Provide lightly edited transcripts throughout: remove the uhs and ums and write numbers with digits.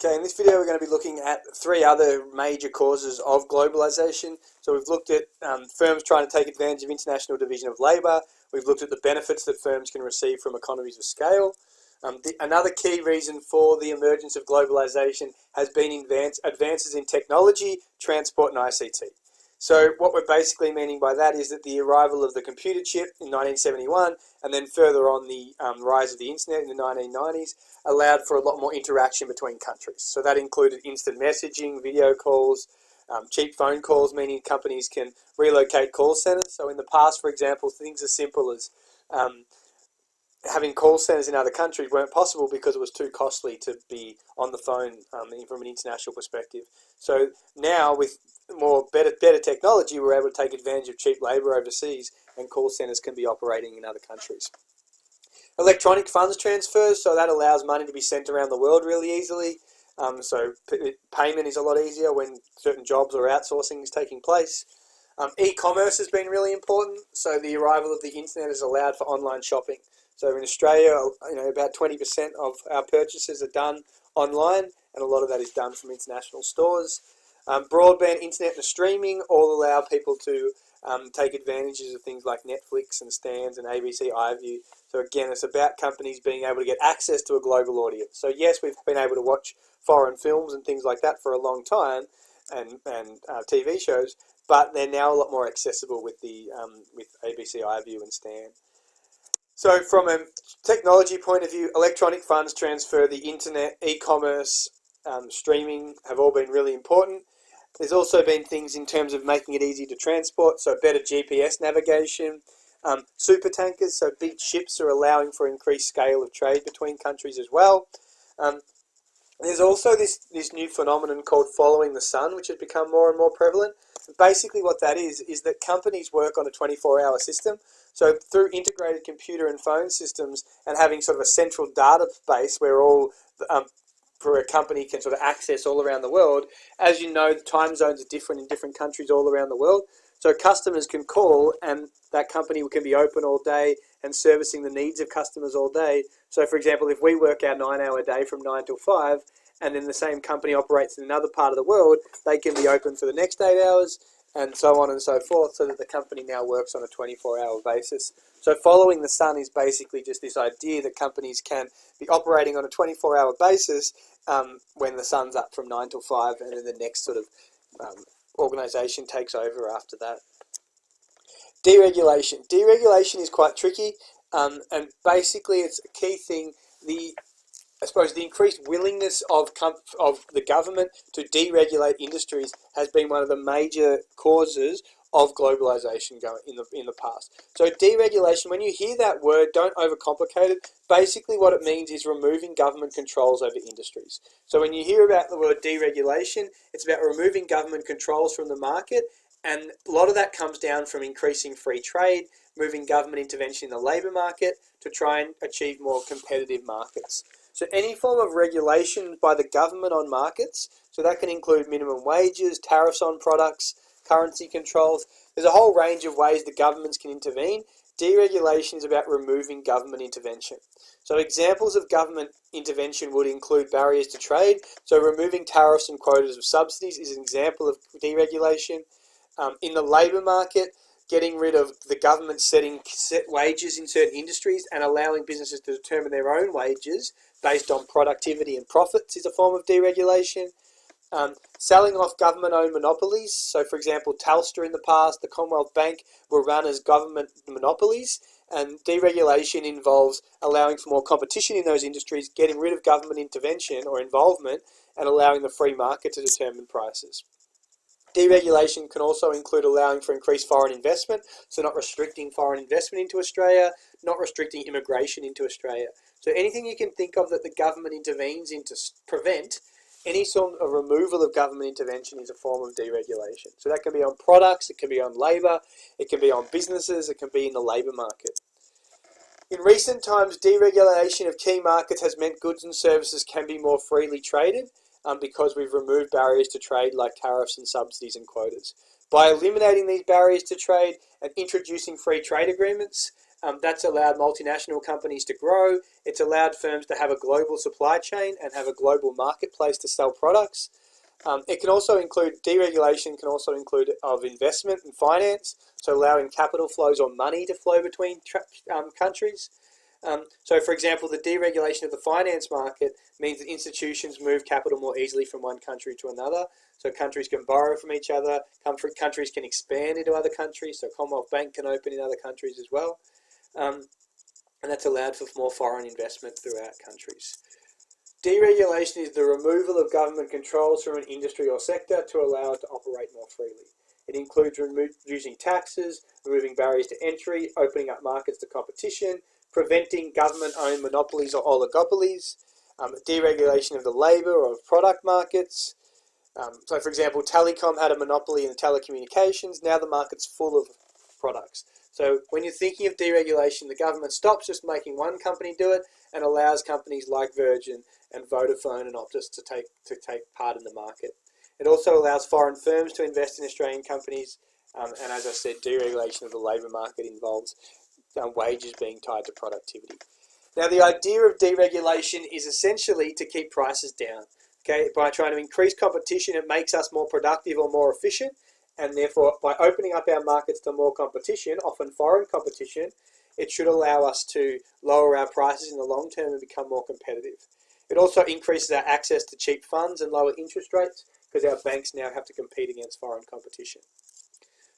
Okay, in this video we're going to be looking at three other major causes of globalization. So we've looked at firms trying to take advantage of international division of labour. We've looked at the benefits that firms can receive from economies of scale. Another key reason for the emergence of globalization has been advances in technology, transport and ICT. So what we're basically meaning by that is that the arrival of the computer chip in 1971 and then further on the rise of the internet in the 1990s allowed for a lot more interaction between countries. So that included instant messaging, video calls, cheap phone calls, meaning companies can relocate call centers. So in the past, for example, things as simple as having call centers in other countries weren't possible because it was too costly to be on the phone from an international perspective. So now with better technology, we're able to take advantage of cheap labour overseas, and call centres can be operating in other countries. Electronic funds transfers, so that allows money to be sent around the world really easily. So payment is a lot easier when certain jobs or outsourcing is taking place. E-commerce has been really important, so the arrival of the internet has allowed for online shopping. So in Australia, about 20% of our purchases are done online, and a lot of that is done from international stores. Broadband, internet and streaming all allow people to take advantages of things like Netflix and Stans and ABC iView. So again, it's about companies being able to get access to a global audience. So yes, we've been able to watch foreign films and things like that for a long time, and TV shows, but they're now a lot more accessible with with ABC iView and Stan. So from a technology point of view, electronic funds transfer, the internet, e-commerce, streaming have all been really important. There's also been things in terms of making it easy to transport, so better GPS navigation. Super tankers, so big ships are allowing for increased scale of trade between countries as well. There's also this new phenomenon called following the sun, which has become more and more prevalent. Basically what that is that companies work on a 24-hour system. So through integrated computer and phone systems and having sort of a central database where all for a company can sort of access all around the world. As you know, the time zones are different in different countries all around the world. So customers can call and that company can be open all day and servicing the needs of customers all day. So for example, if we work our 9-hour day from 9 till 5 and then the same company operates in another part of the world, they can be open for the next 8 hours and so on and so forth, so that the company now works on a 24-hour basis. So following the sun is basically just this idea that companies can be operating on a 24-hour basis when the sun's up from 9 till 5 and then the next sort of organisation takes over after that. Deregulation. Deregulation is quite tricky, and basically it's a key thing. I suppose the increased willingness of the government to deregulate industries has been one of the major causes of globalization going in the past. So deregulation, when you hear that word, don't overcomplicate it. Basically what it means is removing government controls over industries. So when you hear about the word deregulation, it's about removing government controls from the market, and a lot of that comes down from increasing free trade, moving government intervention in the labour market to try and achieve more competitive markets. So any form of regulation by the government on markets, so that can include minimum wages, tariffs on products, currency controls. There's a whole range of ways the governments can intervene. Deregulation is about removing government intervention. So examples of government intervention would include barriers to trade. So removing tariffs and quotas of subsidies is an example of deregulation. In the labour market, getting rid of the government setting set wages in certain industries and allowing businesses to determine their own wages based on productivity and profits is a form of deregulation. Selling off government-owned monopolies. So, for example, Telstra in the past, the Commonwealth Bank were run as government monopolies, and deregulation involves allowing for more competition in those industries, getting rid of government intervention or involvement, and allowing the free market to determine prices. Deregulation can also include allowing for increased foreign investment, so not restricting foreign investment into Australia, not restricting immigration into Australia. So anything you can think of that the government intervenes in to prevent, any sort of removal of government intervention is a form of deregulation. So that can be on products, it can be on labour, it can be on businesses, it can be in the labour market. In recent times, deregulation of key markets has meant goods and services can be more freely traded because we've removed barriers to trade like tariffs and subsidies and quotas. By eliminating these barriers to trade and introducing free trade agreements, That's allowed multinational companies to grow. It's allowed firms to have a global supply chain and have a global marketplace to sell products. It can also include, deregulation can also include of investment and finance, so allowing capital flows or money to flow between countries. So for example, the deregulation of the finance market means that institutions move capital more easily from one country to another. So countries can borrow from each other, countries can expand into other countries, so Commonwealth Bank can open in other countries as well. And that's allowed for more foreign investment throughout countries. Deregulation is the removal of government controls from an industry or sector to allow it to operate more freely. It includes reducing taxes, removing barriers to entry, opening up markets to competition, preventing government-owned monopolies or oligopolies, deregulation of the labour or of product markets. So for example, Telecom had a monopoly in telecommunications. Now the market's full of products. So when you're thinking of deregulation, the government stops just making one company do it and allows companies like Virgin and Vodafone and Optus to take part in the market. It also allows foreign firms to invest in Australian companies, and as I said, deregulation of the labour market involves wages being tied to productivity. Now, the idea of deregulation is essentially to keep prices down. Okay, by trying to increase competition, it makes us more productive or more efficient, and therefore, by opening up our markets to more competition, often foreign competition, it should allow us to lower our prices in the long term and become more competitive. It also increases our access to cheap funds and lower interest rates because our banks now have to compete against foreign competition.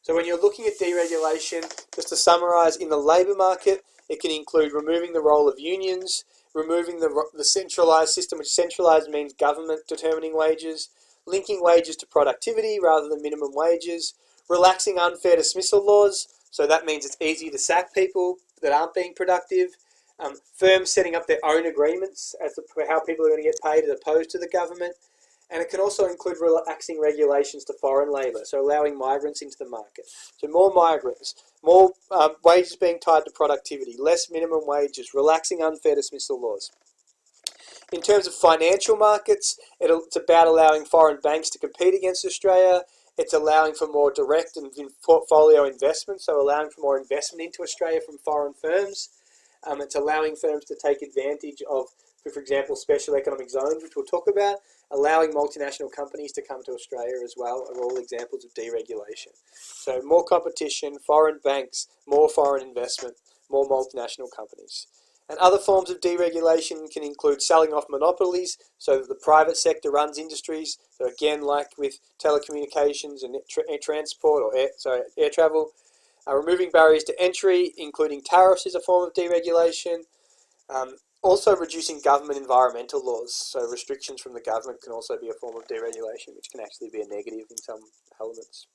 So when you're looking at deregulation, just to summarise, in the labour market, it can include removing the role of unions, removing the centralised system, which centralised means government determining wages, linking wages to productivity rather than minimum wages, relaxing unfair dismissal laws, so that means it's easy to sack people that aren't being productive, firms setting up their own agreements as to how people are going to get paid as opposed to the government, and it can also include relaxing regulations to foreign labour, so allowing migrants into the market. So more migrants, more wages being tied to productivity, less minimum wages, relaxing unfair dismissal laws. In terms of financial markets, it's about allowing foreign banks to compete against Australia. It's allowing for more direct and portfolio investment, so allowing for more investment into Australia from foreign firms. It's allowing firms to take advantage of, for example, special economic zones, which we'll talk about, allowing multinational companies to come to Australia as well are all examples of deregulation. So more competition, foreign banks, more foreign investment, more multinational companies. And other forms of deregulation can include selling off monopolies so that the private sector runs industries. So again, like with telecommunications and transport or air travel. Removing barriers to entry, including tariffs, is a form of deregulation. Also reducing government environmental laws. So restrictions from the government can also be a form of deregulation, which can actually be a negative in some elements.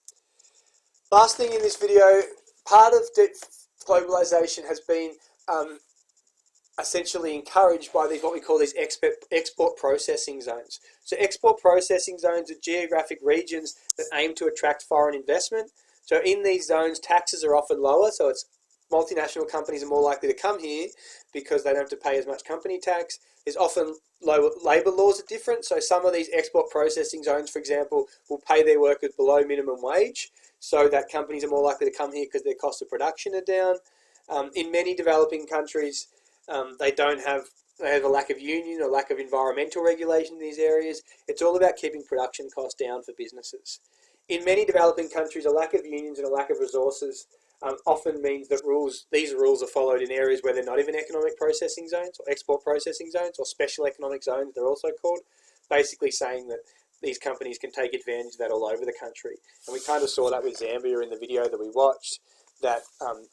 Last thing in this video, part of globalization has been essentially encouraged by what we call these export processing zones. So export processing zones are geographic regions that aim to attract foreign investment. So in these zones, taxes are often lower, so it's multinational companies are more likely to come here because they don't have to pay as much company tax. There's often lower labour laws are different, so some of these export processing zones, for example, will pay their workers below minimum wage, so that companies are more likely to come here because their costs of production are down. In many developing countries, they have a lack of union or lack of environmental regulation in these areas. It's all about keeping production costs down for businesses. In many developing countries, a lack of unions and a lack of resources often means that these rules are followed in areas where they're not even economic processing zones or export processing zones or special economic zones, they're also called, basically saying that these companies can take advantage of that all over the country. And we kind of saw that with Zambia in the video that we watched, that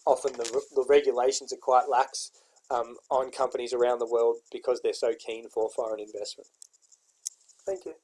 often the regulations are quite lax on companies around the world because they're so keen for foreign investment. Thank you.